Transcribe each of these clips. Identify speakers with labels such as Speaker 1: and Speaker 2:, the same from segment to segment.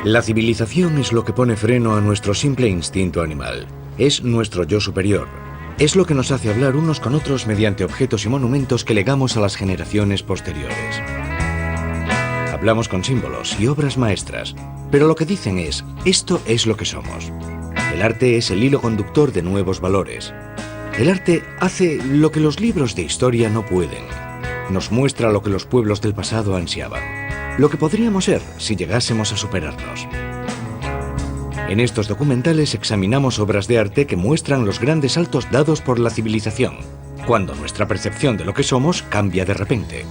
Speaker 1: La civilización es lo que pone freno a nuestro simple instinto animal. Es nuestro yo superior. Es lo que nos hace hablar unos con otros mediante objetos y monumentos que legamos a las generaciones posteriores. Hablamos con símbolos y obras maestras, pero lo que dicen es, esto es lo que somos. El arte es el hilo conductor de nuevos valores. El arte hace lo que los libros de historia no pueden. Nos muestra lo que los pueblos del pasado ansiaban, lo que podríamos ser si llegásemos a superarnos. En estos documentales examinamos obras de arte que muestran los grandes saltos dados por la civilización, cuando nuestra percepción de lo que somos cambia de repente.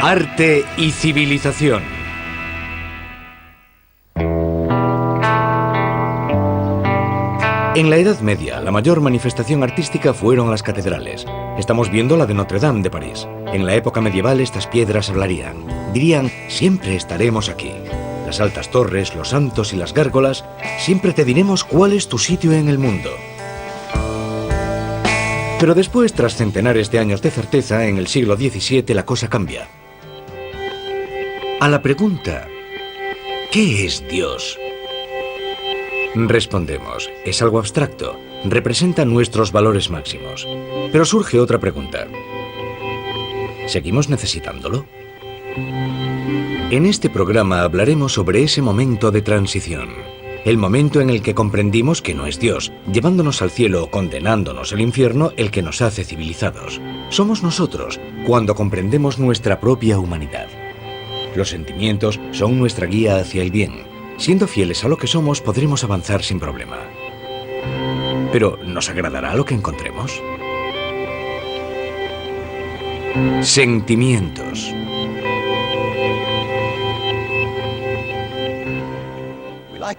Speaker 1: Arte y civilización. En la Edad Media, la mayor manifestación artística fueron las catedrales. Estamos viendo la de Notre Dame de París. En la época medieval estas piedras hablarían. Dirían, siempre estaremos aquí. Las altas torres, los santos y las gárgolas, siempre te diremos cuál es tu sitio en el mundo. Pero después, tras centenares de años de certeza, en el siglo XVII la cosa cambia. A la pregunta, ¿qué es Dios? Respondemos, es algo abstracto, representa nuestros valores máximos. Pero surge otra pregunta. ¿Seguimos necesitándolo? En este programa hablaremos sobre ese momento de transición. El momento en el que comprendimos que no es Dios, llevándonos al cielo o condenándonos al infierno, el que nos hace civilizados. Somos nosotros, cuando comprendemos nuestra propia humanidad. Los sentimientos son nuestra guía hacia el bien. Siendo fieles a lo que somos, podremos avanzar sin problema. Pero, ¿nos agradará lo que encontremos? Sentimientos.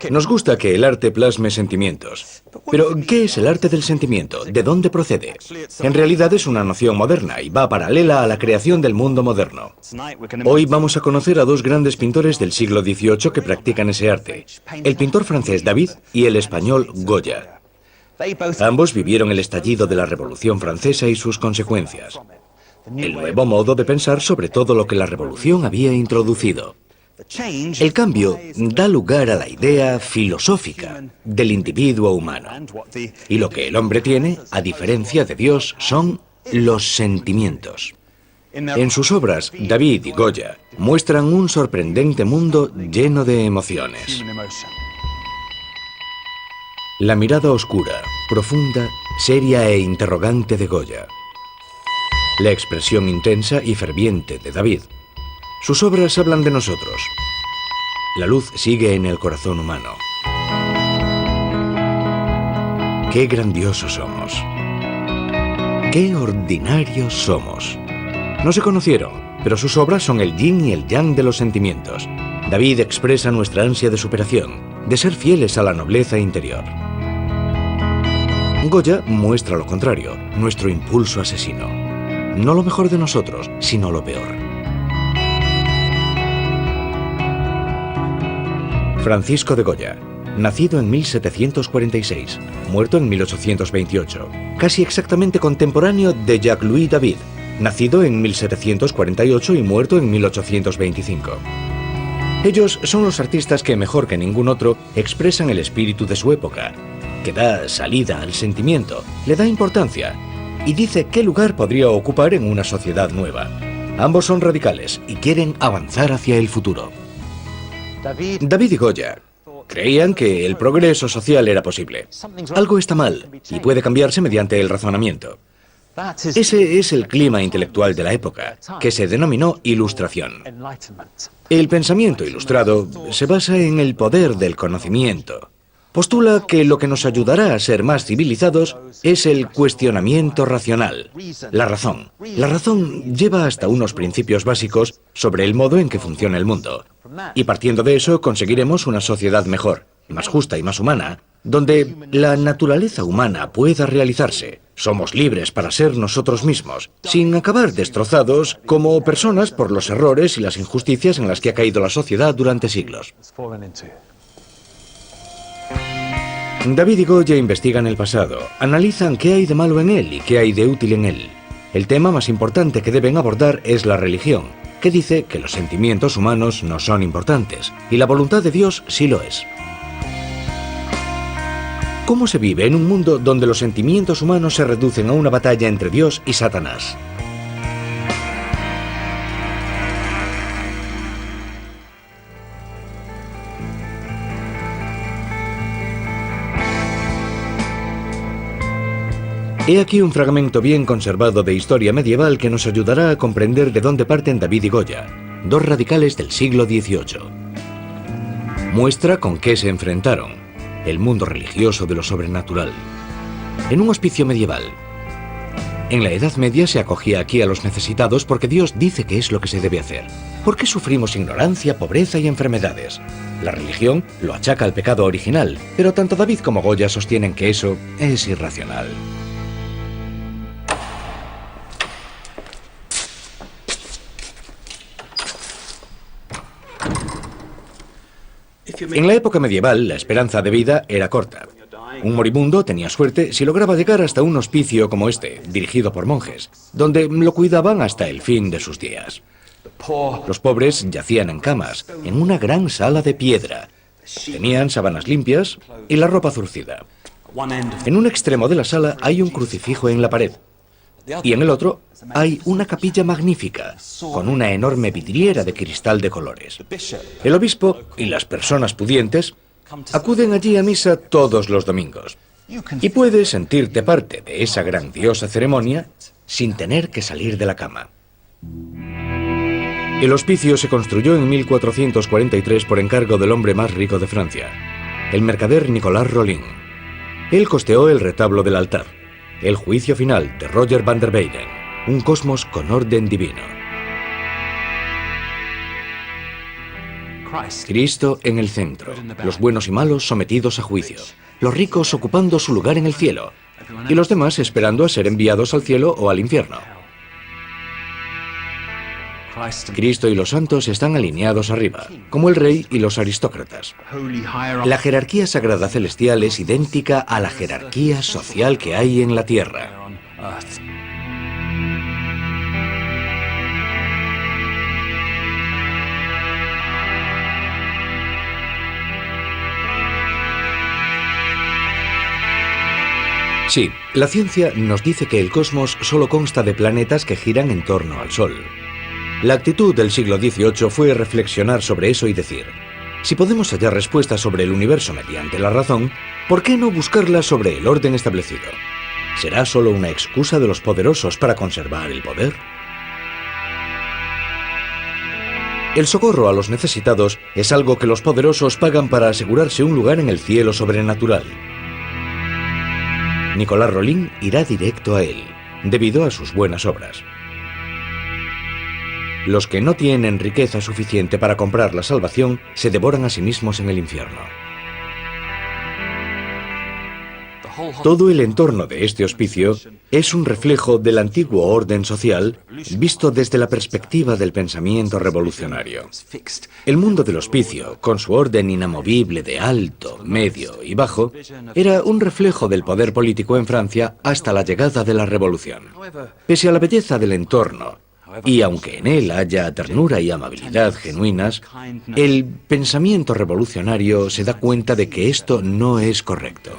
Speaker 1: Nos gusta que el arte plasme sentimientos. Pero, ¿qué es el arte del sentimiento? ¿De dónde procede? En realidad es una noción moderna y va paralela a la creación del mundo moderno. Hoy vamos a conocer a dos grandes pintores del siglo XVIII que practican ese arte. El pintor francés David y el español Goya. Ambos vivieron el estallido de la Revolución Francesa y sus consecuencias. El nuevo modo de pensar sobre todo lo que la Revolución había introducido. El cambio da lugar a la idea filosófica del individuo humano. Y lo que el hombre tiene, a diferencia de Dios, son los sentimientos. En sus obras, David y Goya muestran un sorprendente mundo lleno de emociones. La mirada oscura, profunda, seria e interrogante de Goya. La expresión intensa y ferviente de David. Sus obras hablan de nosotros. La luz sigue en el corazón humano. Qué grandiosos somos. Qué ordinarios somos. No se conocieron, pero sus obras son el yin y el yang de los sentimientos. David expresa nuestra ansia de superación, de ser fieles a la nobleza interior. Goya muestra lo contrario, nuestro impulso asesino. No lo mejor de nosotros, sino lo peor. Francisco de Goya, nacido en 1746, muerto en 1828, casi exactamente contemporáneo de Jacques-Louis David, nacido en 1748 y muerto en 1825. Ellos son los artistas que mejor que ningún otro expresan el espíritu de su época, que da salida al sentimiento, le da importancia y dice qué lugar podría ocupar en una sociedad nueva. Ambos son radicales y quieren avanzar hacia el futuro. David y Goya creían que el progreso social era posible. Algo está mal y puede cambiarse mediante el razonamiento. Ese es el clima intelectual de la época, que se denominó Ilustración. El pensamiento ilustrado se basa en el poder del conocimiento. Postula que lo que nos ayudará a ser más civilizados es el cuestionamiento racional, la razón. La razón lleva hasta unos principios básicos sobre el modo en que funciona el mundo. Y partiendo de eso conseguiremos una sociedad mejor, más justa y más humana, donde la naturaleza humana pueda realizarse. Somos libres para ser nosotros mismos, sin acabar destrozados como personas por los errores y las injusticias en las que ha caído la sociedad durante siglos. David y Goya investigan el pasado, analizan qué hay de malo en él y qué hay de útil en él. el tema más importante que deben abordar es la religión, que dice que los sentimientos humanos no son importantes, y la voluntad de Dios sí lo es. ¿Cómo se vive en un mundo donde los sentimientos humanos se reducen a una batalla entre Dios y Satanás? He aquí un fragmento bien conservado de historia medieval que nos ayudará a comprender de dónde parten David y Goya, dos radicales del siglo XVIII. Muestra con qué se enfrentaron: el mundo religioso de lo sobrenatural. En un hospicio medieval. En la Edad Media se acogía aquí a los necesitados porque Dios dice que es lo que se debe hacer. ¿Por qué sufrimos ignorancia, pobreza y enfermedades? La religión lo achaca al pecado original, pero tanto David como Goya sostienen que eso es irracional. En la época medieval, la esperanza de vida era corta. Un moribundo tenía suerte si lograba llegar hasta un hospicio como este, dirigido por monjes, donde lo cuidaban hasta el fin de sus días. Los pobres yacían en camas, en una gran sala de piedra. Tenían sábanas limpias y la ropa zurcida. En un extremo de la sala hay un crucifijo en la pared. Y en el otro hay una capilla magnífica, con una enorme vidriera de cristal de colores. El obispo y las personas pudientes acuden allí a misa todos los domingos. Y puedes sentirte parte de esa grandiosa ceremonia sin tener que salir de la cama. El hospicio se construyó en 1443 por encargo del hombre más rico de Francia, el mercader Nicolas Rolin. Él costeó el retablo del altar, el juicio final de Roger van der Weyden, un cosmos con orden divino. Cristo en el centro, los buenos y malos sometidos a juicio, los ricos ocupando su lugar en el cielo, y los demás esperando a ser enviados al cielo o al infierno. Cristo y los santos están alineados arriba, como el rey y los aristócratas. La jerarquía sagrada celestial es idéntica a la jerarquía social que hay en la tierra. Sí, la ciencia nos dice que el cosmos solo consta de planetas que giran en torno al Sol. La actitud del siglo XVIII fue reflexionar sobre eso y decir: si podemos hallar respuestas sobre el universo mediante la razón, ¿por qué no buscarlas sobre el orden establecido? ¿Será solo una excusa de los poderosos para conservar el poder? El socorro a los necesitados es algo que los poderosos pagan para asegurarse un lugar en el cielo sobrenatural. Nicolas Rolin irá directo a él, debido a sus buenas obras. Los que no tienen riqueza suficiente para comprar la salvación se devoran a sí mismos en el infierno. Todo el entorno de este hospicio es un reflejo del antiguo orden social visto desde la perspectiva del pensamiento revolucionario. El mundo del hospicio, con su orden inamovible de alto, medio y bajo, era un reflejo del poder político en Francia hasta la llegada de la Revolución. Pese a la belleza del entorno, y aunque en él haya ternura y amabilidad genuinas, el pensamiento revolucionario se da cuenta de que esto no es correcto.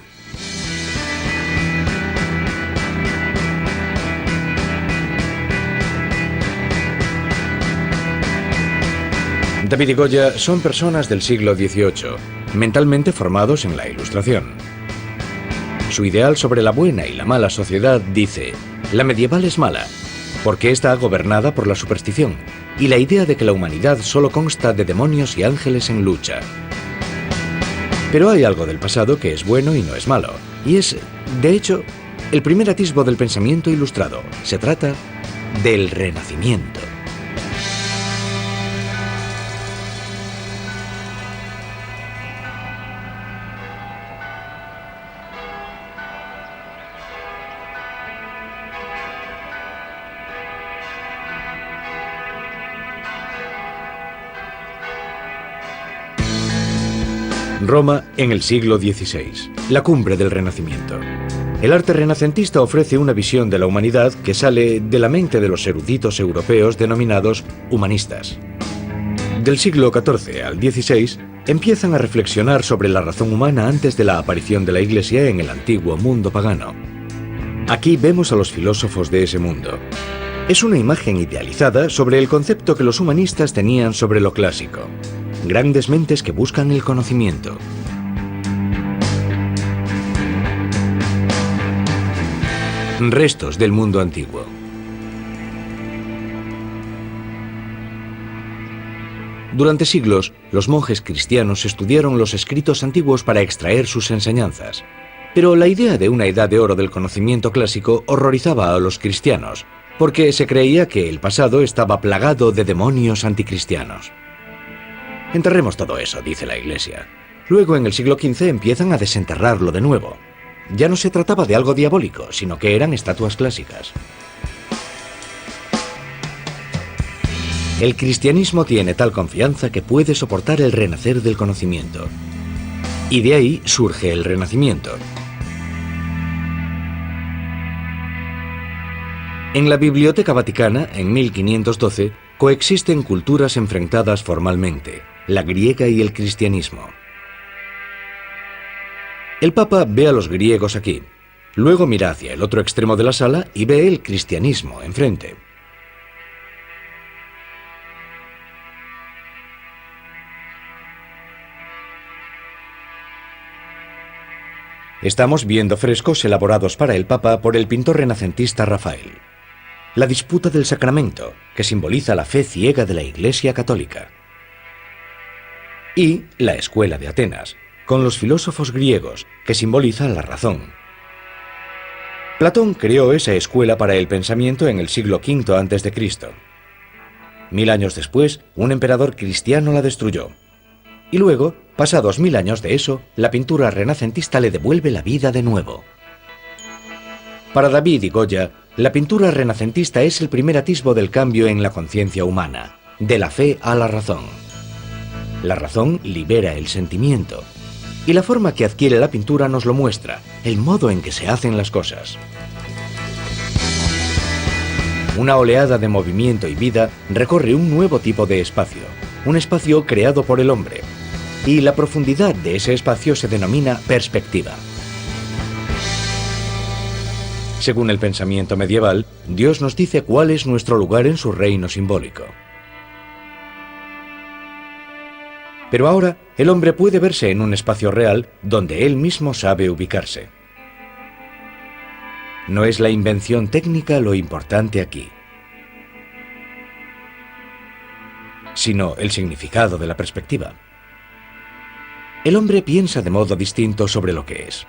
Speaker 1: David y Goya son personas del siglo XVIII, mentalmente formados en la Ilustración. Su ideal sobre la buena y la mala sociedad dice: la medieval es mala, porque está gobernada por la superstición y la idea de que la humanidad solo consta de demonios y ángeles en lucha. Pero hay algo del pasado que es bueno y no es malo, y es, de hecho, el primer atisbo del pensamiento ilustrado. Se trata del Renacimiento. Roma en el siglo XVI, la cumbre del Renacimiento. El arte renacentista ofrece una visión de la humanidad que sale de la mente de los eruditos europeos denominados humanistas. Del siglo XIV al XVI empiezan a reflexionar sobre la razón humana antes de la aparición de la Iglesia en el antiguo mundo pagano. Aquí vemos a los filósofos de ese mundo. Es una imagen idealizada sobre el concepto que los humanistas tenían sobre lo clásico. Grandes mentes que buscan el conocimiento. Restos del mundo antiguo. Durante siglos, los monjes cristianos estudiaron los escritos antiguos para extraer sus enseñanzas. Pero la idea de una edad de oro del conocimiento clásico horrorizaba a los cristianos, porque se creía que el pasado estaba plagado de demonios anticristianos. Enterremos todo eso, dice la Iglesia. Luego, en el siglo XV, empiezan a desenterrarlo de nuevo. Ya no se trataba de algo diabólico, sino que eran estatuas clásicas. El cristianismo tiene tal confianza que puede soportar el renacer del conocimiento. Y de ahí surge el Renacimiento. En la Biblioteca Vaticana, en 1512, coexisten culturas enfrentadas formalmente, la griega y el cristianismo. El Papa ve a los griegos aquí, luego mira hacia el otro extremo de la sala y ve el cristianismo enfrente. Estamos viendo frescos elaborados para el Papa por el pintor renacentista Rafael. La disputa del sacramento, que simboliza la fe ciega de la Iglesia Católica. Y la escuela de Atenas, con los filósofos griegos, que simboliza la razón. Platón creó esa escuela para el pensamiento en el siglo V a.C. 1000 años después, un emperador cristiano la destruyó. Y luego, pasados 1000 años de eso, la pintura renacentista le devuelve la vida de nuevo. Para David y Goya, la pintura renacentista es el primer atisbo del cambio en la conciencia humana, de la fe a la razón. La razón libera el sentimiento, y la forma que adquiere la pintura nos lo muestra, el modo en que se hacen las cosas. Una oleada de movimiento y vida recorre un nuevo tipo de espacio, un espacio creado por el hombre, y la profundidad de ese espacio se denomina perspectiva. Según el pensamiento medieval, Dios nos dice cuál es nuestro lugar en su reino simbólico. Pero ahora, el hombre puede verse en un espacio real donde él mismo sabe ubicarse. No es la invención técnica lo importante aquí, sino el significado de la perspectiva. El hombre piensa de modo distinto sobre lo que es.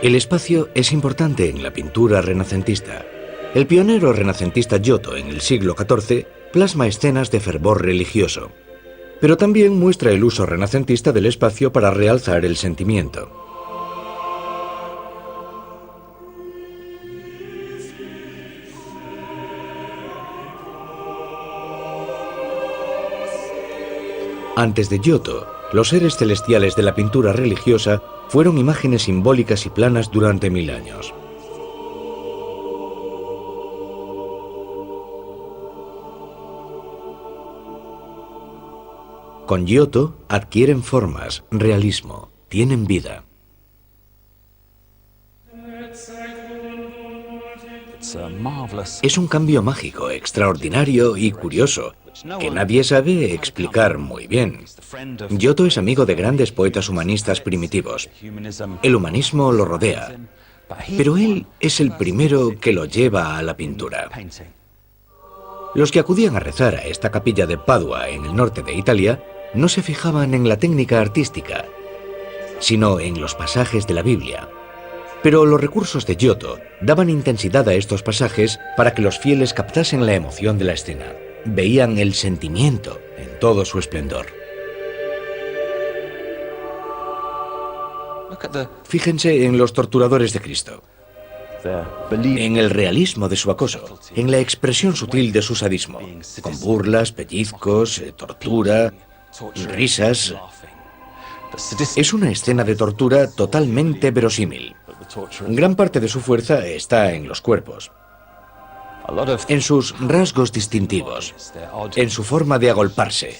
Speaker 1: El espacio es importante en la pintura renacentista. El pionero renacentista Giotto en el siglo XIV plasma escenas de fervor religioso, pero también muestra el uso renacentista del espacio para realzar el sentimiento. Antes de Giotto, los seres celestiales de la pintura religiosa fueron imágenes simbólicas y planas durante 1000 años. Con Giotto adquieren formas, realismo, tienen vida. Es un cambio mágico, extraordinario y curioso, que nadie sabe explicar muy bien. Giotto es amigo de grandes poetas humanistas primitivos. El humanismo lo rodea, pero él es el primero que lo lleva a la pintura. Los que acudían a rezar a esta capilla de Padua en el norte de Italia no se fijaban en la técnica artística, sino en los pasajes de la Biblia. Pero los recursos de Giotto daban intensidad a estos pasajes para que los fieles captasen la emoción de la escena. Veían el sentimiento en todo su esplendor. Fíjense en los torturadores de Cristo. en el realismo de su acoso, en la expresión sutil de su sadismo, con burlas, pellizcos, tortura, risas. Es una escena de tortura totalmente verosímil. Gran parte de su fuerza está en los cuerpos, en sus rasgos distintivos, en su forma de agolparse.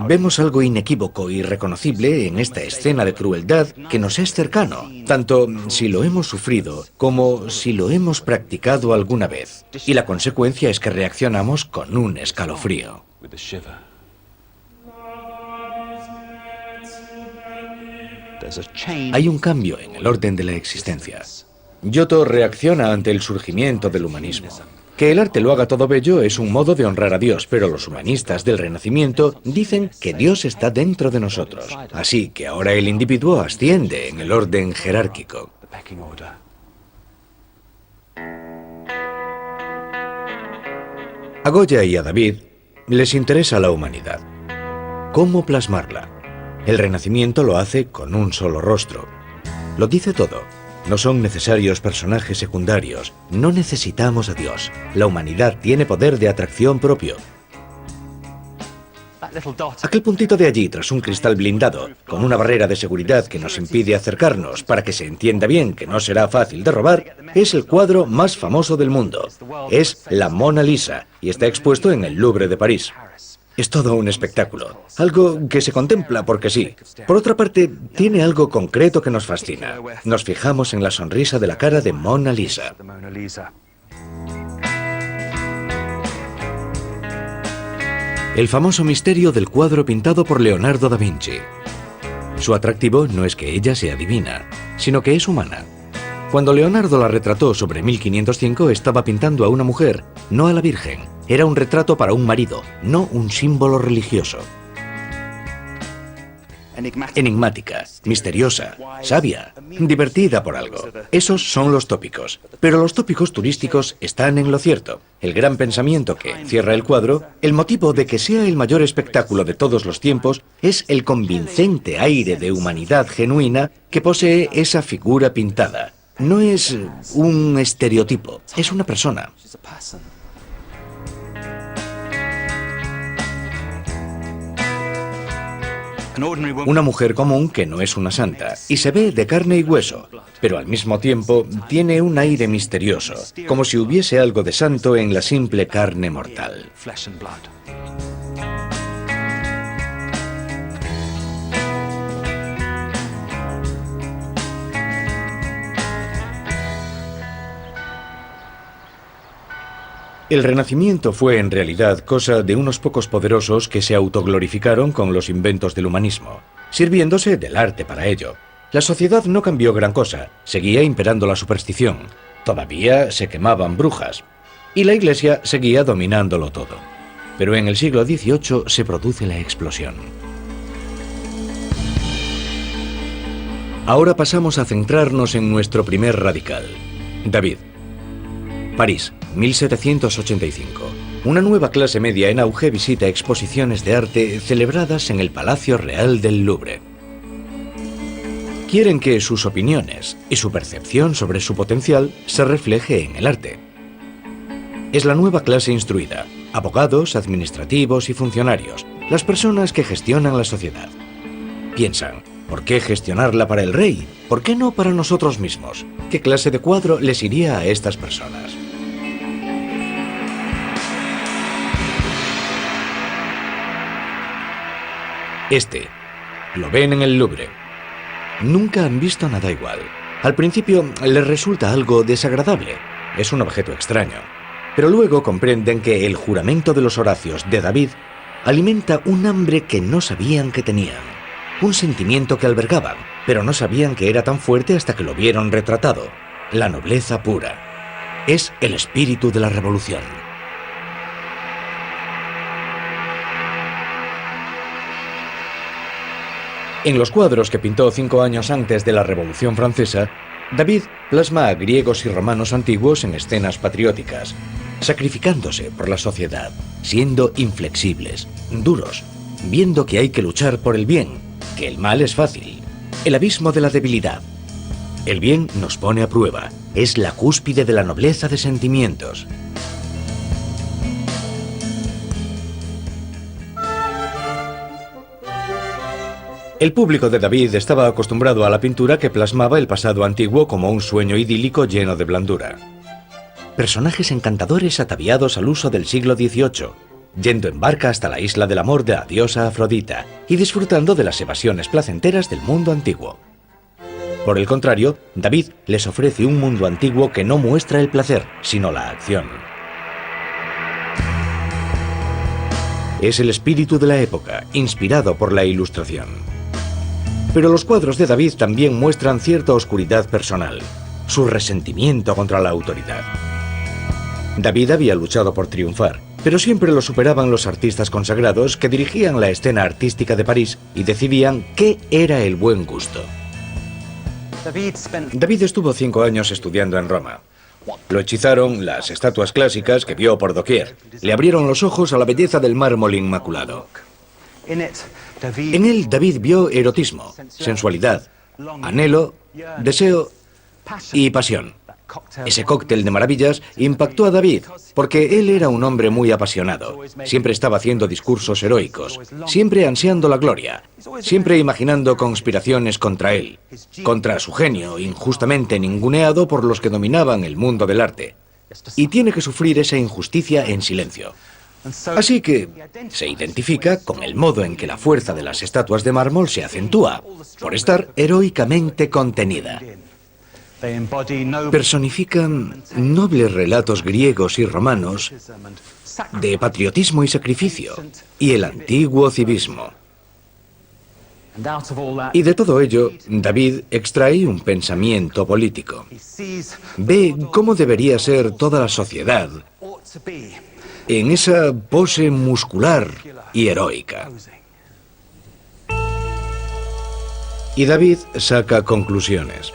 Speaker 1: Vemos algo inequívoco y reconocible en esta escena de crueldad que nos es cercano, tanto si lo hemos sufrido como si lo hemos practicado alguna vez. Y la consecuencia es que reaccionamos con un escalofrío. Hay un cambio en el orden de la existencia. Giotto reacciona ante el surgimiento del humanismo. Que el arte lo haga todo bello es un modo de honrar a Dios, pero los humanistas del Renacimiento dicen que Dios está dentro de nosotros. Así que ahora el individuo asciende en el orden jerárquico. A Goya y a David les interesa la humanidad. ¿Cómo plasmarla? El Renacimiento lo hace con un solo rostro. Lo dice todo. No son necesarios personajes secundarios. No necesitamos a Dios. La humanidad tiene poder de atracción propio. Aquel puntito de allí, tras un cristal blindado, con una barrera de seguridad que nos impide acercarnos para que se entienda bien que no será fácil de robar, es el cuadro más famoso del mundo. Es la Mona Lisa y está expuesto en el Louvre de París. Es todo un espectáculo, algo que se contempla porque sí. Por otra parte, tiene algo concreto que nos fascina. Nos fijamos en la sonrisa de la cara de Mona Lisa. El famoso misterio del cuadro pintado por Leonardo da Vinci. Su atractivo no es que ella sea divina, sino que es humana. Cuando Leonardo la retrató sobre 1505, estaba pintando a una mujer, no a la Virgen. Era un retrato para un marido, no un símbolo religioso. Enigmática, misteriosa, sabia, divertida por algo. Esos son los tópicos. Pero los tópicos turísticos están en lo cierto. El gran pensamiento que encierra el cuadro, el motivo de que sea el mayor espectáculo de todos los tiempos, es el convincente aire de humanidad genuina que posee esa figura pintada. No es un estereotipo, es una persona. Una mujer común que no es una santa, y se ve de carne y hueso, pero al mismo tiempo tiene un aire misterioso, como si hubiese algo de santo en la simple carne mortal. El Renacimiento fue en realidad cosa de unos pocos poderosos que se autoglorificaron con los inventos del humanismo, sirviéndose del arte para ello. La sociedad no cambió gran cosa, seguía imperando la superstición, todavía se quemaban brujas, y la Iglesia seguía dominándolo todo. Pero en el siglo XVIII se produce la explosión. Ahora pasamos a centrarnos en nuestro primer radical, David. París, 1785. Una nueva clase media en auge visita exposiciones de arte celebradas en el Palacio Real del Louvre. Quieren que sus opiniones y su percepción sobre su potencial se refleje en el arte. Es la nueva clase instruida, abogados, administrativos y funcionarios, las personas que gestionan la sociedad. Piensan, ¿por qué gestionarla para el rey? ¿Por qué no para nosotros mismos? ¿Qué clase de cuadro les iría a estas personas? Lo ven en el Louvre. Nunca han visto nada igual. Al principio les resulta algo desagradable. Es un objeto extraño. Pero luego comprenden que el juramento de los Horacios de David alimenta un hambre que no sabían que tenían. Un sentimiento que albergaban, pero no sabían que era tan fuerte hasta que lo vieron retratado. La nobleza pura. Es el espíritu de la revolución. En los cuadros que pintó 5 años antes de la Revolución Francesa, David plasma a griegos y romanos antiguos en escenas patrióticas, sacrificándose por la sociedad, siendo inflexibles, duros, viendo que hay que luchar por el bien, que el mal es fácil, el abismo de la debilidad. El bien nos pone a prueba. Es la cúspide de la nobleza de sentimientos. El público de David estaba acostumbrado a la pintura que plasmaba el pasado antiguo como un sueño idílico lleno de blandura. Personajes encantadores ataviados al uso del siglo XVIII, yendo en barca hasta la isla del amor de la diosa Afrodita y disfrutando de las evasiones placenteras del mundo antiguo. Por el contrario, David les ofrece un mundo antiguo que no muestra el placer, sino la acción. Es el espíritu de la época, inspirado por la Ilustración. Pero los cuadros de David también muestran cierta oscuridad personal, su resentimiento contra la autoridad. David había luchado por triunfar, pero siempre lo superaban los artistas consagrados que dirigían la escena artística de París y decidían qué era el buen gusto. David estuvo 5 años estudiando en Roma. Lo hechizaron las estatuas clásicas que vio por doquier. Le abrieron los ojos a la belleza del mármol inmaculado. En él, David vio erotismo, sensualidad, anhelo, deseo y pasión. Ese cóctel de maravillas impactó a David, porque él era un hombre muy apasionado. Siempre estaba haciendo discursos heroicos, siempre ansiando la gloria, siempre imaginando conspiraciones contra él, contra su genio, injustamente ninguneado por los que dominaban el mundo del arte. Y tiene que sufrir esa injusticia en silencio. Así que se identifica con el modo en que la fuerza de las estatuas de mármol se acentúa, por estar heroicamente contenida. Personifican nobles relatos griegos y romanos de patriotismo y sacrificio, y el antiguo civismo. Y de todo ello, David extrae un pensamiento político. Ve cómo debería ser toda la sociedad en esa pose muscular y heroica. Y David saca conclusiones.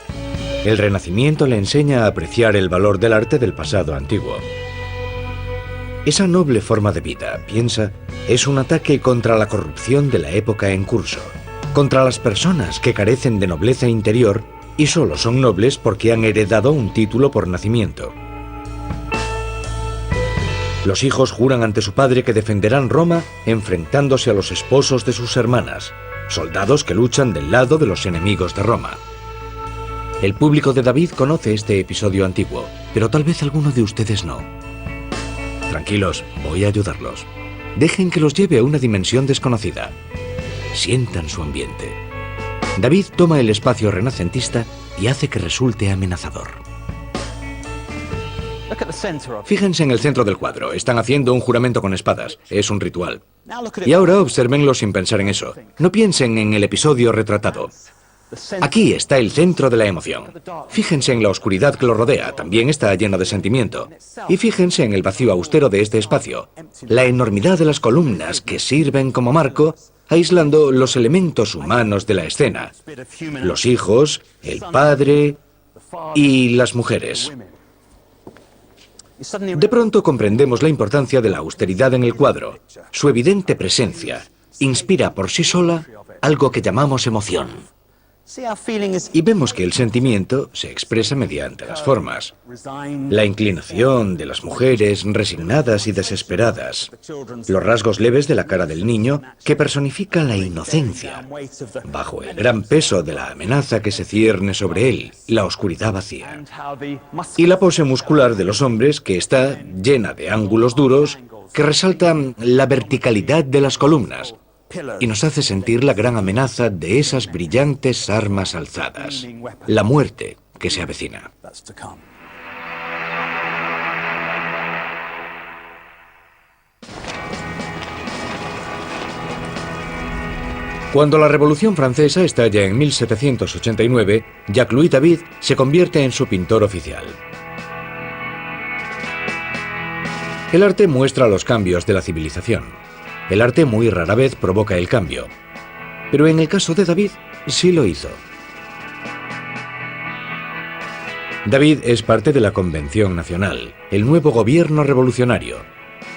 Speaker 1: El Renacimiento le enseña a apreciar el valor del arte del pasado antiguo. Esa noble forma de vida, piensa, es un ataque contra la corrupción de la época en curso, contra las personas que carecen de nobleza interior y solo son nobles porque han heredado un título por nacimiento. Los hijos juran ante su padre que defenderán Roma enfrentándose a los esposos de sus hermanas, soldados que luchan del lado de los enemigos de Roma. El público de David conoce este episodio antiguo, pero tal vez alguno de ustedes no. Tranquilos, voy a ayudarlos. Dejen que los lleve a una dimensión desconocida. Sientan su ambiente. David toma el espacio renacentista y hace que resulte amenazador. Fíjense en el centro del cuadro. Están haciendo un juramento con espadas. Es un ritual. Y ahora obsérvenlo sin pensar en eso. No piensen en el episodio retratado. Aquí está el centro de la emoción. Fíjense en la oscuridad que lo rodea, también está lleno de sentimiento. Y fíjense en el vacío austero de este espacio, la enormidad de las columnas que sirven como marco, aislando los elementos humanos de la escena. Los hijos, el padre y las mujeres. De pronto comprendemos la importancia de la austeridad en el cuadro. Su evidente presencia inspira por sí sola algo que llamamos emoción. Y vemos que el sentimiento se expresa mediante las formas. La inclinación de las mujeres resignadas y desesperadas. Los rasgos leves de la cara del niño que personifica la inocencia. Bajo el gran peso de la amenaza que se cierne sobre él, la oscuridad vacía. Y la pose muscular de los hombres que está llena de ángulos duros que resaltan la verticalidad de las columnas. Y nos hace sentir la gran amenaza de esas brillantes armas alzadas, la muerte que se avecina. Cuando la Revolución Francesa estalla en 1789, Jacques-Louis David se convierte en su pintor oficial. El arte muestra los cambios de la civilización. El arte muy rara vez provoca el cambio, pero en el caso de David sí lo hizo. David es parte de la Convención Nacional, el nuevo gobierno revolucionario,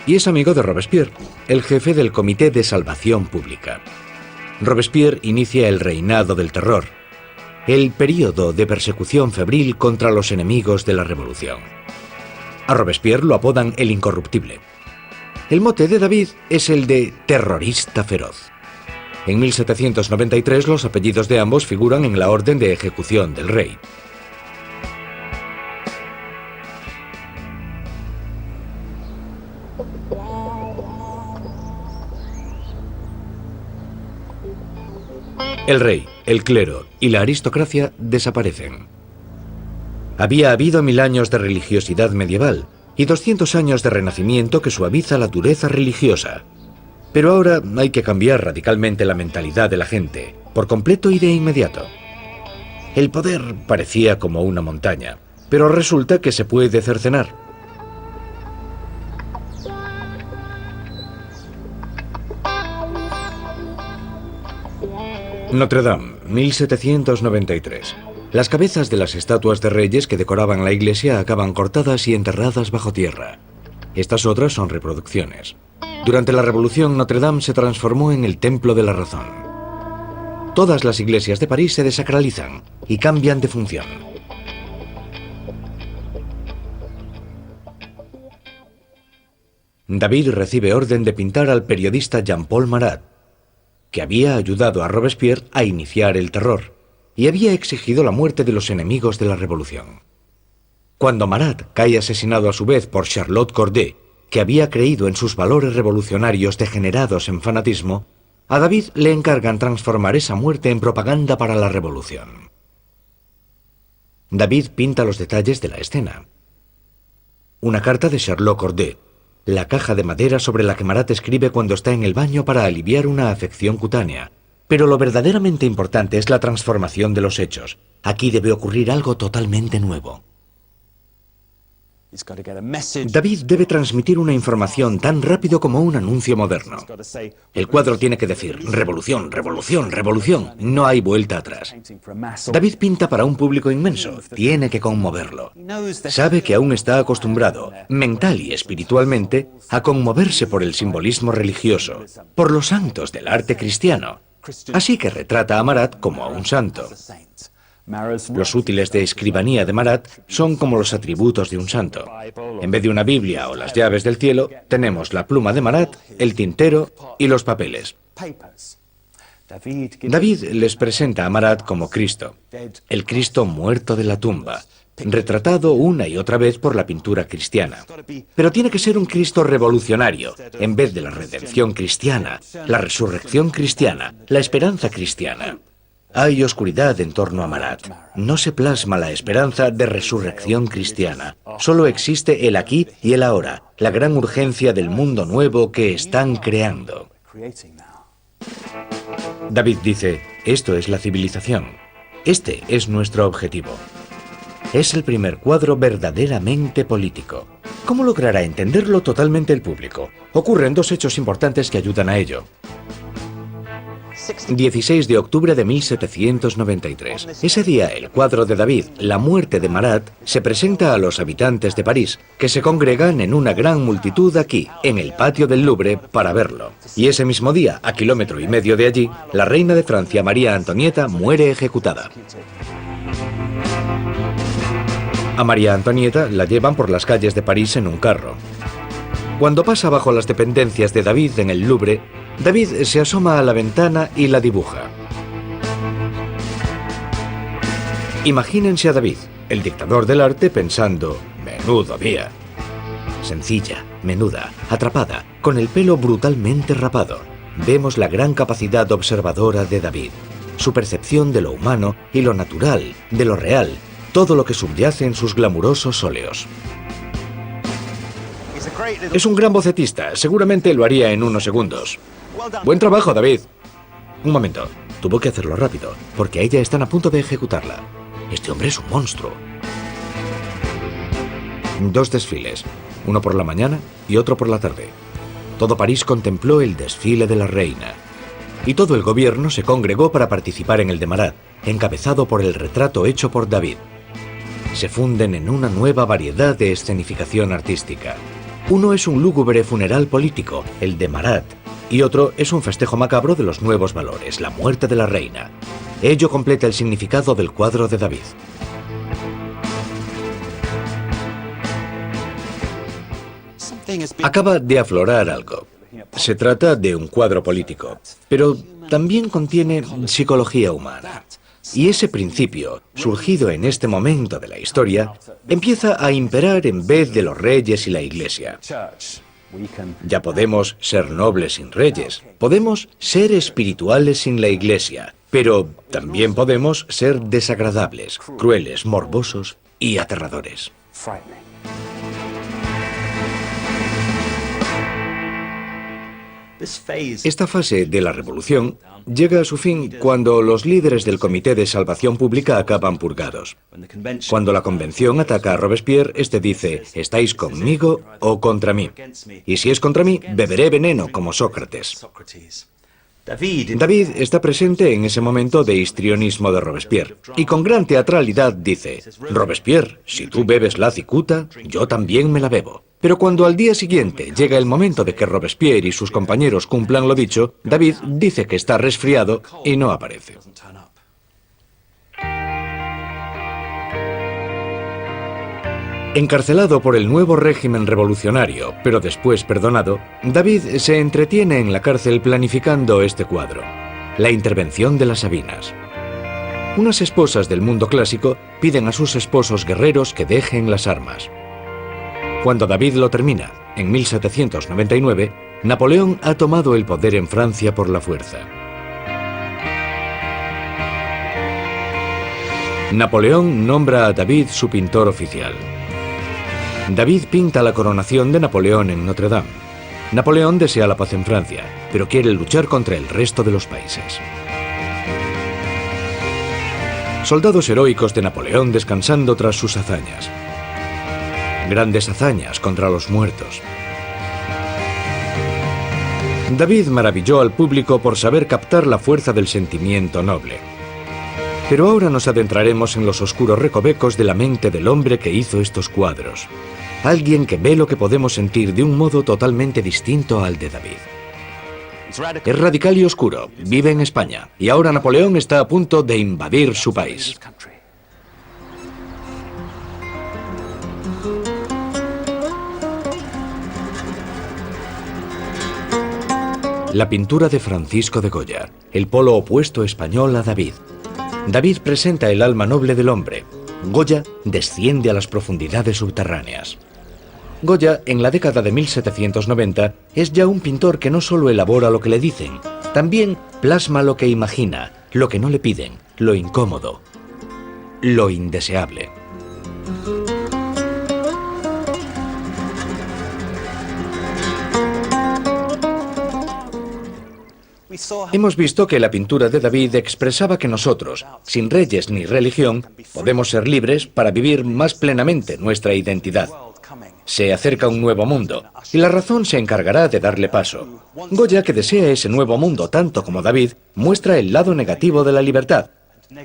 Speaker 1: y es amigo de Robespierre, el jefe del Comité de Salvación Pública. Robespierre inicia el reinado del terror, el período de persecución febril contra los enemigos de la revolución. A Robespierre lo apodan el Incorruptible. El mote de David es el de terrorista feroz. En 1793 los apellidos de ambos figuran en la orden de ejecución del rey. El rey, el clero y la aristocracia desaparecen. Había habido 1000 años de religiosidad medieval y 200 años de renacimiento que suaviza la dureza religiosa. Pero ahora hay que cambiar radicalmente la mentalidad de la gente, por completo y de inmediato. El poder parecía como una montaña, pero resulta que se puede cercenar. Notre Dame, 1793. Las cabezas de las estatuas de reyes que decoraban la iglesia acaban cortadas y enterradas bajo tierra. Estas otras son reproducciones. Durante la Revolución, Notre Dame se transformó en el templo de la razón. Todas las iglesias de París se desacralizan y cambian de función. David recibe orden de pintar al periodista Jean-Paul Marat, que había ayudado a Robespierre a iniciar el terror y había exigido la muerte de los enemigos de la revolución. Cuando Marat cae asesinado a su vez por Charlotte Corday, que había creído en sus valores revolucionarios degenerados en fanatismo, a David le encargan transformar esa muerte en propaganda para la revolución. David pinta los detalles de la escena. Una carta de Charlotte Corday, la caja de madera sobre la que Marat escribe cuando está en el baño para aliviar una afección cutánea. Pero lo verdaderamente importante es la transformación de los hechos. Aquí debe ocurrir algo totalmente nuevo. David debe transmitir una información tan rápido como un anuncio moderno. El cuadro tiene que decir, revolución, revolución, revolución. No hay vuelta atrás. David pinta para un público inmenso. Tiene que conmoverlo. Sabe que aún está acostumbrado, mental y espiritualmente, a conmoverse por el simbolismo religioso, por los santos del arte cristiano. Así que retrata a Marat como a un santo. Los útiles de escribanía de Marat son como los atributos de un santo. En vez de una Biblia o las llaves del cielo, tenemos la pluma de Marat, el tintero y los papeles. David les presenta a Marat como Cristo, el Cristo muerto de la tumba, retratado una y otra vez por la pintura cristiana. Pero tiene que ser un Cristo revolucionario, en vez de la redención cristiana, la resurrección cristiana, la esperanza cristiana. Hay oscuridad en torno a Marat. No se plasma la esperanza de resurrección cristiana. Solo existe el aquí y el ahora, la gran urgencia del mundo nuevo que están creando. David dice, esto es la civilización. Este es nuestro objetivo. Es el primer cuadro verdaderamente político. ¿Cómo logrará entenderlo totalmente el público? Ocurren dos hechos importantes que ayudan a ello. 16 de octubre de 1793. Ese día, el cuadro de David, La muerte de Marat, se presenta a los habitantes de París, que se congregan en una gran multitud aquí, en el patio del Louvre, para verlo. Y ese mismo día, a 1,5 kilómetros de allí, la reina de Francia, María Antonieta, muere ejecutada. A María Antonieta la llevan por las calles de París en un carro. Cuando pasa bajo las dependencias de David en el Louvre, David se asoma a la ventana y la dibuja. Imagínense a David, el dictador del arte, pensando, menudo día. Sencilla, menuda, atrapada, con el pelo brutalmente rapado. Vemos la gran capacidad observadora de David, su percepción de lo humano y lo natural, de lo real, todo lo que subyace en sus glamurosos óleos. Es un gran bocetista, seguramente lo haría en unos segundos. Buen trabajo, David. Un momento, tuvo que hacerlo rápido, porque a ella están a punto de ejecutarla. Este hombre es un monstruo. 2 desfiles, uno por la mañana y otro por la tarde. Todo París contempló el desfile de la reina. Y todo el gobierno se congregó para participar en el de Marat, encabezado por el retrato hecho por David. Se funden en una nueva variedad de escenificación artística. Uno es un lúgubre funeral político, el de Marat, y otro es un festejo macabro de los nuevos valores, la muerte de la reina. Ello completa el significado del cuadro de David. Acaba de aflorar algo. Se trata de un cuadro político, pero también contiene psicología humana. Y ese principio, surgido en este momento de la historia, empieza a imperar en vez de los reyes y la Iglesia. Ya podemos ser nobles sin reyes, podemos ser espirituales sin la Iglesia, pero también podemos ser desagradables, crueles, morbosos y aterradores. Esta fase de la revolución llega a su fin cuando los líderes del Comité de Salvación Pública acaban purgados. Cuando la convención ataca a Robespierre, este dice: ¿estáis conmigo o contra mí? Y si es contra mí, beberé veneno como Sócrates. David está presente en ese momento de histrionismo de Robespierre y con gran teatralidad dice: Robespierre, si tú bebes la cicuta, yo también me la bebo. Pero cuando al día siguiente llega el momento de que Robespierre y sus compañeros cumplan lo dicho, David dice que está resfriado y no aparece. Encarcelado por el nuevo régimen revolucionario, pero después perdonado, David se entretiene en la cárcel planificando este cuadro: la intervención de las Sabinas. Unas esposas del mundo clásico piden a sus esposos guerreros que dejen las armas. Cuando David lo termina, en 1799, Napoleón ha tomado el poder en Francia por la fuerza. Napoleón nombra a David su pintor oficial. David pinta la coronación de Napoleón en Notre Dame. Napoleón desea la paz en Francia, pero quiere luchar contra el resto de los países. Soldados heroicos de Napoleón descansando tras sus hazañas. Grandes hazañas contra los muertos. David maravilló al público por saber captar la fuerza del sentimiento noble. Pero ahora nos adentraremos en los oscuros recovecos de la mente del hombre que hizo estos cuadros. Alguien que ve lo que podemos sentir de un modo totalmente distinto al de David. Es radical y oscuro, vive en España, y ahora Napoleón está a punto de invadir su país. La pintura de Francisco de Goya, el polo opuesto español a David. David presenta el alma noble del hombre. Goya desciende a las profundidades subterráneas. Goya, en la década de 1790, es ya un pintor que no solo elabora lo que le dicen, también plasma lo que imagina, lo que no le piden, lo incómodo, lo indeseable. Hemos visto que la pintura de David expresaba que nosotros, sin reyes ni religión, podemos ser libres para vivir más plenamente nuestra identidad. Se acerca un nuevo mundo, y la razón se encargará de darle paso. Goya, que desea ese nuevo mundo tanto como David, muestra el lado negativo de la libertad,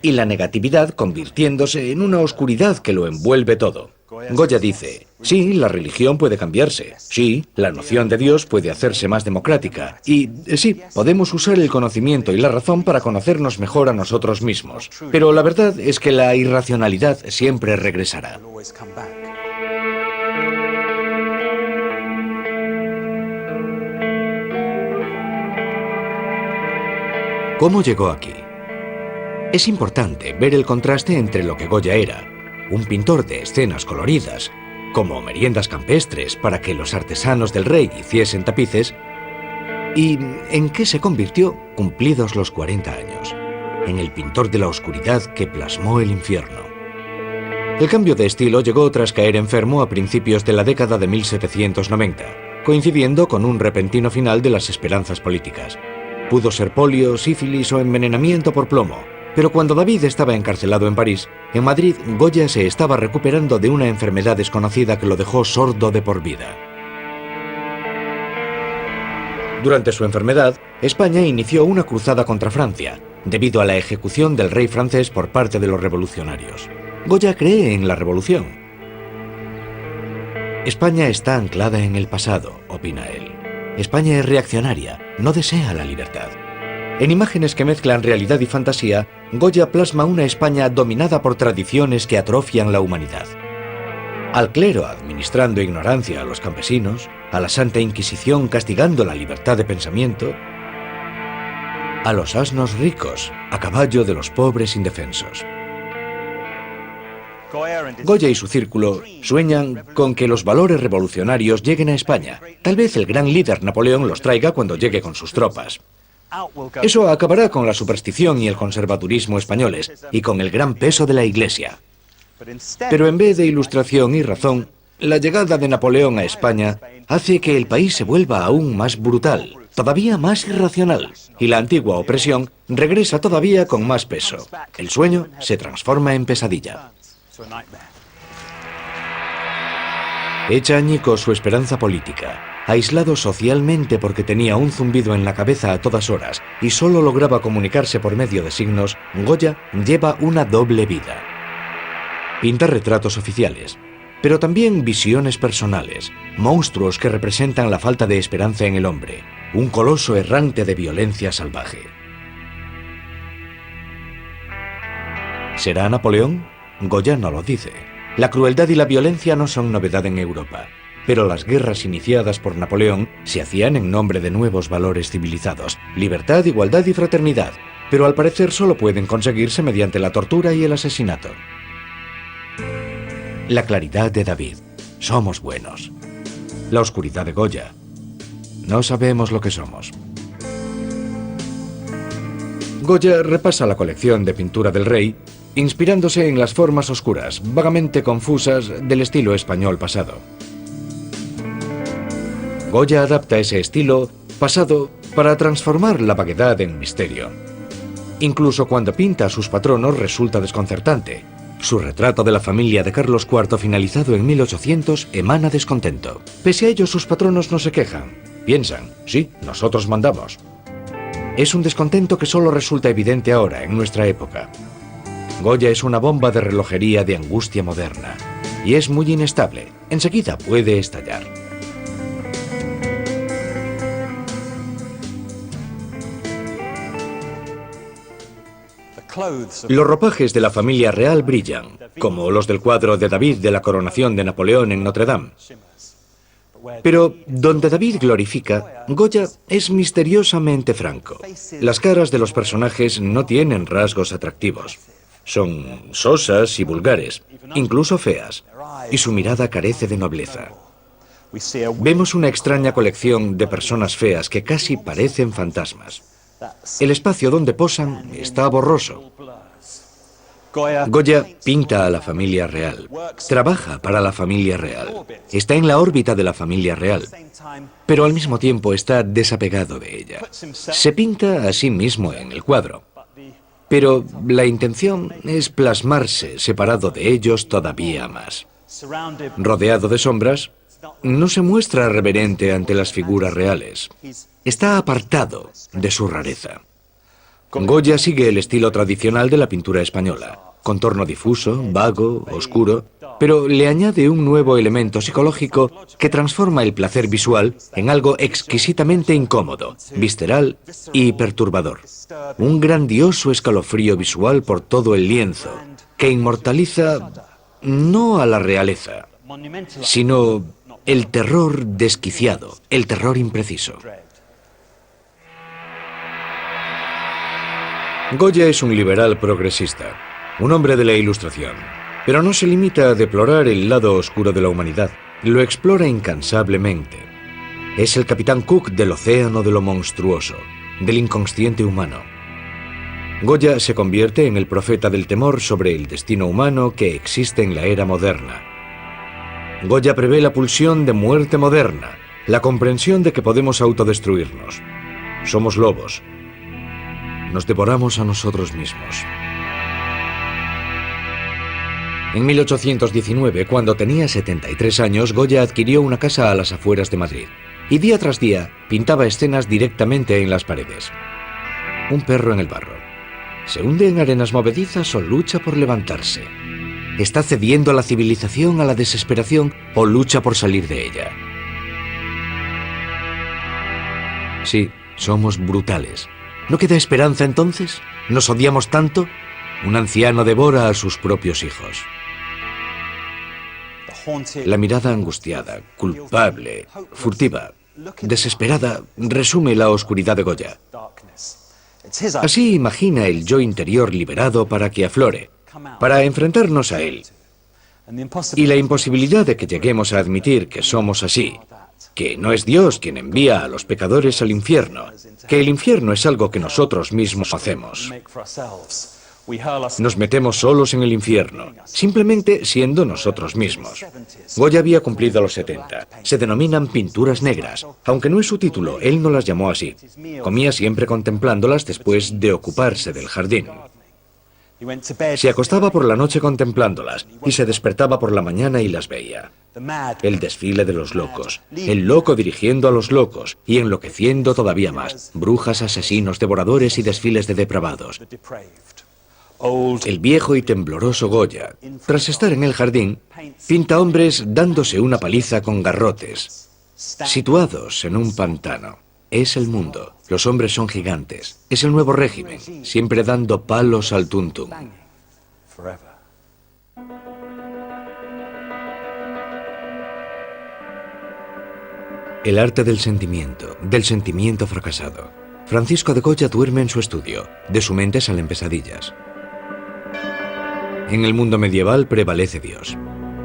Speaker 1: y la negatividad convirtiéndose en una oscuridad que lo envuelve todo. Goya dice: sí, la religión puede cambiarse, sí, la noción de Dios puede hacerse más democrática, y sí, podemos usar el conocimiento y la razón para conocernos mejor a nosotros mismos, pero la verdad es que la irracionalidad siempre regresará. ¿Cómo llegó aquí? Es importante ver el contraste entre lo que Goya era, un pintor de escenas coloridas, como meriendas campestres para que los artesanos del rey hiciesen tapices, y en qué se convirtió cumplidos los 40 años, en el pintor de la oscuridad que plasmó el infierno. El cambio de estilo llegó tras caer enfermo a principios de la década de 1790, coincidiendo con un repentino final de las esperanzas políticas. Pudo ser polio, sífilis o envenenamiento por plomo, pero cuando David estaba encarcelado en París, en Madrid, Goya se estaba recuperando de una enfermedad desconocida que lo dejó sordo de por vida. Durante su enfermedad, España inició una cruzada contra Francia, debido a la ejecución del rey francés por parte de los revolucionarios. Goya cree en la revolución. España está anclada en el pasado, opina él. España es reaccionaria, no desea la libertad. En imágenes que mezclan realidad y fantasía, Goya plasma una España dominada por tradiciones que atrofian la humanidad. Al clero administrando ignorancia a los campesinos, a la Santa Inquisición castigando la libertad de pensamiento, a los asnos ricos a caballo de los pobres indefensos. Goya y su círculo sueñan con que los valores revolucionarios lleguen a España. Tal vez el gran líder Napoleón los traiga cuando llegue con sus tropas. Eso acabará con la superstición y el conservadurismo españoles y con el gran peso de la Iglesia. Pero en vez de ilustración y razón, la llegada de Napoleón a España hace que el país se vuelva aún más brutal, todavía más irracional, y la antigua opresión regresa todavía con más peso. El sueño se transforma en pesadilla. Echa añicos su esperanza política. Aislado socialmente porque tenía un zumbido en la cabeza a todas horas y solo lograba comunicarse por medio de signos, Goya lleva una doble vida. Pinta retratos oficiales, pero también visiones personales, monstruos que representan la falta de esperanza en el hombre, un coloso errante de violencia salvaje. ¿Será Napoleón? Goya no lo dice. La crueldad y la violencia no son novedad en Europa, pero las guerras iniciadas por Napoleón se hacían en nombre de nuevos valores civilizados, libertad, igualdad y fraternidad, pero al parecer solo pueden conseguirse mediante la tortura y el asesinato. La claridad de David. Somos buenos. La oscuridad de Goya. No sabemos lo que somos. Goya repasa la colección de pintura del rey, inspirándose en las formas oscuras, vagamente confusas del estilo español pasado. Goya adapta ese estilo pasado para transformar la vaguedad en misterio. Incluso cuando pinta a sus patronos resulta desconcertante. Su retrato de la familia de Carlos IV, finalizado en 1800, emana descontento. Pese a ello, sus patronos no se quejan. Piensan, sí, nosotros mandamos. Es un descontento que solo resulta evidente ahora, en nuestra época. Goya es una bomba de relojería de angustia moderna. Y es muy inestable. Enseguida puede estallar. Los ropajes de la familia real brillan, como los del cuadro de David de la coronación de Napoleón en Notre Dame. Pero donde David glorifica, Goya es misteriosamente franco. Las caras de los personajes no tienen rasgos atractivos. Son sosas y vulgares, incluso feas, y su mirada carece de nobleza. Vemos una extraña colección de personas feas que casi parecen fantasmas. El espacio donde posan está borroso. Goya pinta a la familia real, trabaja para la familia real, está en la órbita de la familia real, pero al mismo tiempo está desapegado de ella. Se pinta a sí mismo en el cuadro, pero la intención es plasmarse separado de ellos todavía más. Rodeado de sombras, no se muestra reverente ante las figuras reales. Está apartado de su rareza. Goya sigue el estilo tradicional de la pintura española, contorno difuso, vago, oscuro, pero le añade un nuevo elemento psicológico que transforma el placer visual en algo exquisitamente incómodo, visceral y perturbador. Un grandioso escalofrío visual por todo el lienzo, que inmortaliza no a la realeza, sino el terror desquiciado, el terror impreciso. Goya es un liberal progresista, un hombre de la Ilustración, pero no se limita a deplorar el lado oscuro de la humanidad, lo explora incansablemente. Es el Capitán Cook del océano de lo monstruoso, del inconsciente humano. Goya se convierte en el profeta del temor sobre el destino humano que existe en la era moderna. Goya prevé la pulsión de muerte moderna, la comprensión de que podemos autodestruirnos. Somos lobos. Nos devoramos a nosotros mismos. En 1819, cuando tenía 73 años, Goya adquirió una casa a las afueras de Madrid y día tras día pintaba escenas directamente en las paredes. Un perro en el barro. Se hunde en arenas movedizas o lucha por levantarse. ¿Está cediendo la civilización a la desesperación o lucha por salir de ella? Sí, somos brutales. ¿No queda esperanza entonces? ¿Nos odiamos tanto? Un anciano devora a sus propios hijos. La mirada angustiada, culpable, furtiva, desesperada, resume la oscuridad de Goya. Así imagina el yo interior liberado para que aflore, para enfrentarnos a él. Y la imposibilidad de que lleguemos a admitir que somos así, que no es Dios quien envía a los pecadores al infierno, que el infierno es algo que nosotros mismos hacemos. Nos metemos solos en el infierno, simplemente siendo nosotros mismos. Goya había cumplido los 70. Se denominan pinturas negras. Aunque no es su título, él no las llamó así. Comía siempre contemplándolas después de ocuparse del jardín. Se acostaba por la noche contemplándolas y se despertaba por la mañana y las veía. El desfile de los locos, el loco dirigiendo a los locos y enloqueciendo todavía más. Brujas, asesinos, devoradores y desfiles de depravados. El viejo y tembloroso Goya, tras estar en el jardín, pinta hombres dándose una paliza con garrotes, situados en un pantano. Es el mundo. Los hombres son gigantes. Es el nuevo régimen, siempre dando palos al tuntún. El arte del sentimiento fracasado. Francisco de Goya duerme en su estudio. De su mente salen pesadillas. En el mundo medieval prevalece Dios.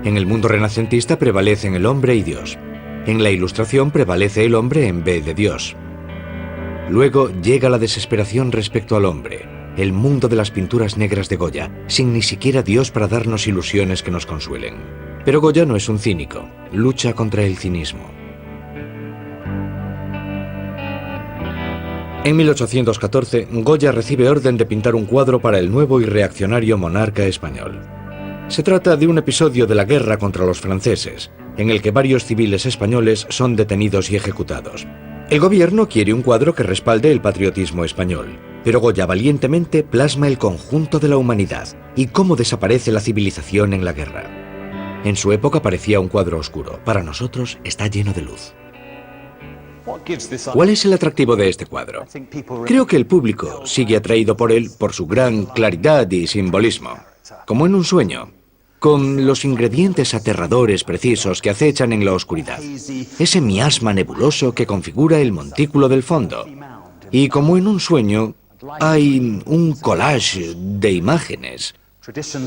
Speaker 1: En el mundo renacentista prevalecen el hombre y Dios. En la Ilustración prevalece el hombre en vez de Dios. Luego llega la desesperación respecto al hombre, el mundo de las pinturas negras de Goya, sin ni siquiera Dios para darnos ilusiones que nos consuelen. Pero Goya no es un cínico, lucha contra el cinismo. En 1814, Goya recibe orden de pintar un cuadro para el nuevo y reaccionario monarca español. Se trata de un episodio de la guerra contra los franceses, en el que varios civiles españoles son detenidos y ejecutados. El gobierno quiere un cuadro que respalde el patriotismo español, pero Goya valientemente plasma el conjunto de la humanidad y cómo desaparece la civilización en la guerra. En su época parecía un cuadro oscuro, para nosotros está lleno de luz. ¿Cuál es el atractivo de este cuadro? Creo que el público sigue atraído por él por su gran claridad y simbolismo, como en un sueño, con los ingredientes aterradores precisos que acechan en la oscuridad, ese miasma nebuloso que configura el montículo del fondo. Y como en un sueño, hay un collage de imágenes,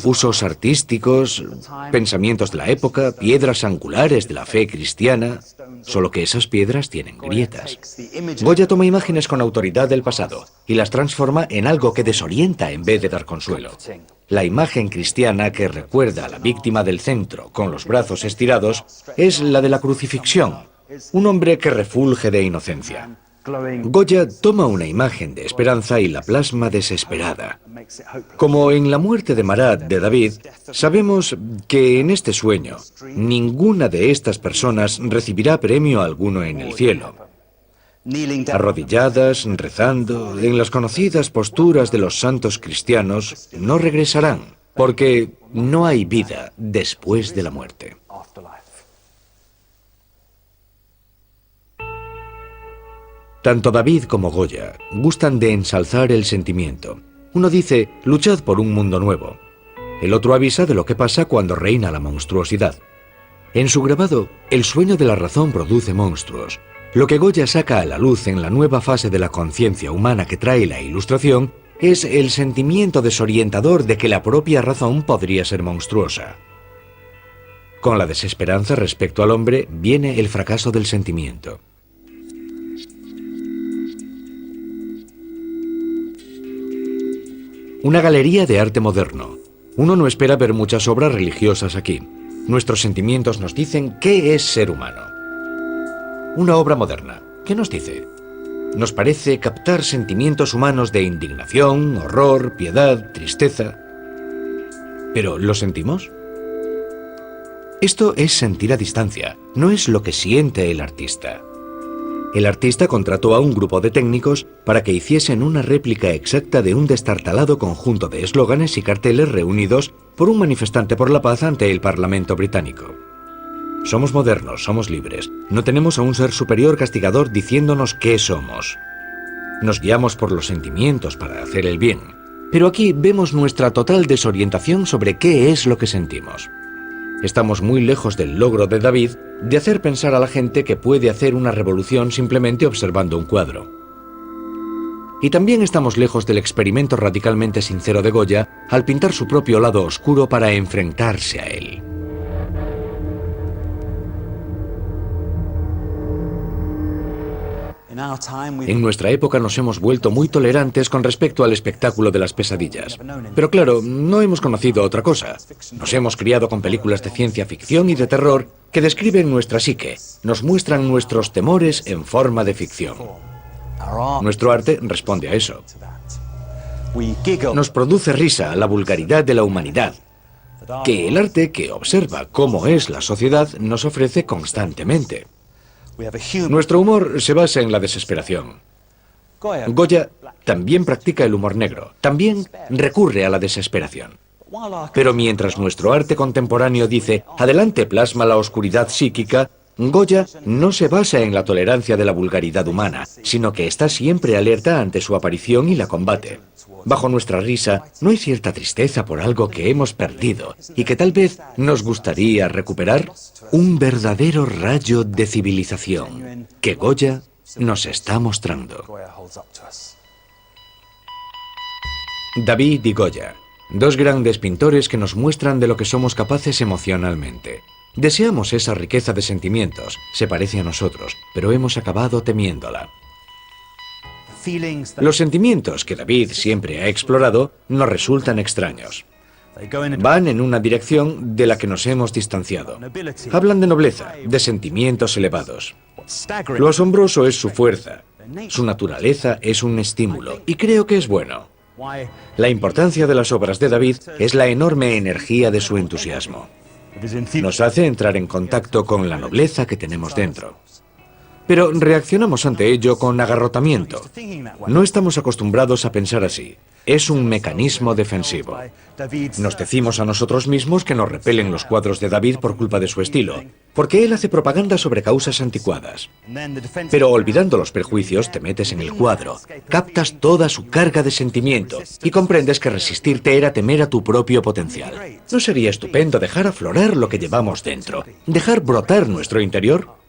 Speaker 1: usos artísticos, pensamientos de la época, piedras angulares de la fe cristiana, solo que esas piedras tienen grietas. Goya toma imágenes con autoridad del pasado y las transforma en algo que desorienta en vez de dar consuelo. La imagen cristiana que recuerda a la víctima del centro con los brazos estirados es la de la crucifixión, un hombre que refulge de inocencia. Goya toma una imagen de esperanza y la plasma desesperada. Como en la muerte de Marat de David, sabemos que en este sueño ninguna de estas personas recibirá premio alguno en el cielo. Arrodilladas, rezando, en las conocidas posturas de los santos cristianos, no regresarán, porque no hay vida después de la muerte. Tanto David como Goya gustan de ensalzar el sentimiento. Uno dice, luchad por un mundo nuevo. El otro avisa de lo que pasa cuando reina la monstruosidad. En su grabado, el sueño de la razón produce monstruos. Lo que Goya saca a la luz en la nueva fase de la conciencia humana que trae la Ilustración es el sentimiento desorientador de que la propia razón podría ser monstruosa. Con la desesperanza respecto al hombre viene el fracaso del sentimiento. Una galería de arte moderno. Uno no espera ver muchas obras religiosas aquí. Nuestros sentimientos nos dicen qué es ser humano. Una obra moderna, ¿qué nos dice? Nos parece captar sentimientos humanos de indignación, horror, piedad, tristeza. ¿Pero lo sentimos? Esto es sentir a distancia, no es lo que siente el artista. El artista contrató a un grupo de técnicos para que hiciesen una réplica exacta de un destartalado conjunto de eslóganes y carteles reunidos por un manifestante por la paz ante el Parlamento británico. Somos modernos, somos libres. No tenemos a un ser superior castigador diciéndonos qué somos. Nos guiamos por los sentimientos para hacer el bien. Pero aquí vemos nuestra total desorientación sobre qué es lo que sentimos. Estamos muy lejos del logro de David de hacer pensar a la gente que puede hacer una revolución simplemente observando un cuadro. Y también estamos lejos del experimento radicalmente sincero de Goya al pintar su propio lado oscuro para enfrentarse a él. En nuestra época nos hemos vuelto muy tolerantes con respecto al espectáculo de las pesadillas. Pero claro, no hemos conocido otra cosa. Nos hemos criado con películas de ciencia ficción y de terror que describen nuestra psique, nos muestran nuestros temores en forma de ficción. Nuestro arte responde a eso. Nos produce risa la vulgaridad de la humanidad, que el arte que observa cómo es la sociedad nos ofrece constantemente. Nuestro humor se basa en la desesperación. Goya también practica el humor negro, también recurre a la desesperación. Pero mientras nuestro arte contemporáneo dice, adelante plasma la oscuridad psíquica, Goya no se basa en la tolerancia de la vulgaridad humana, sino que está siempre alerta ante su aparición y la combate. Bajo nuestra risa, ¿no hay cierta tristeza por algo que hemos perdido y que tal vez nos gustaría recuperar? Un verdadero rayo de civilización que Goya nos está mostrando. David y Goya, dos grandes pintores que nos muestran de lo que somos capaces emocionalmente. Deseamos esa riqueza de sentimientos, se parece a nosotros, pero hemos acabado temiéndola. Los sentimientos que David siempre ha explorado nos resultan extraños. Van en una dirección de la que nos hemos distanciado. Hablan de nobleza, de sentimientos elevados. Lo asombroso es su fuerza. Su naturaleza es un estímulo, y creo que es bueno. La importancia de las obras de David es la enorme energía de su entusiasmo. Nos hace entrar en contacto con la nobleza que tenemos dentro. Pero reaccionamos ante ello con agarrotamiento. No estamos acostumbrados a pensar así. Es un mecanismo defensivo. Nos decimos a nosotros mismos que nos repelen los cuadros de David por culpa de su estilo, porque él hace propaganda sobre causas anticuadas. Pero olvidando los prejuicios, te metes en el cuadro, captas toda su carga de sentimiento y comprendes que resistirte era temer a tu propio potencial. ¿No sería estupendo dejar aflorar lo que llevamos dentro? ¿Dejar brotar nuestro interior?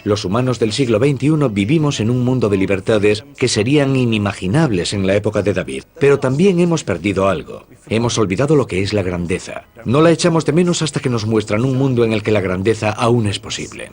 Speaker 1: Los humanos del siglo XXI vivimos en un mundo de libertades que serían inimaginables en la época de David, pero también hemos perdido algo. Hemos olvidado lo que es la grandeza. No la echamos de menos hasta que nos muestran un mundo en el que la grandeza aún es posible.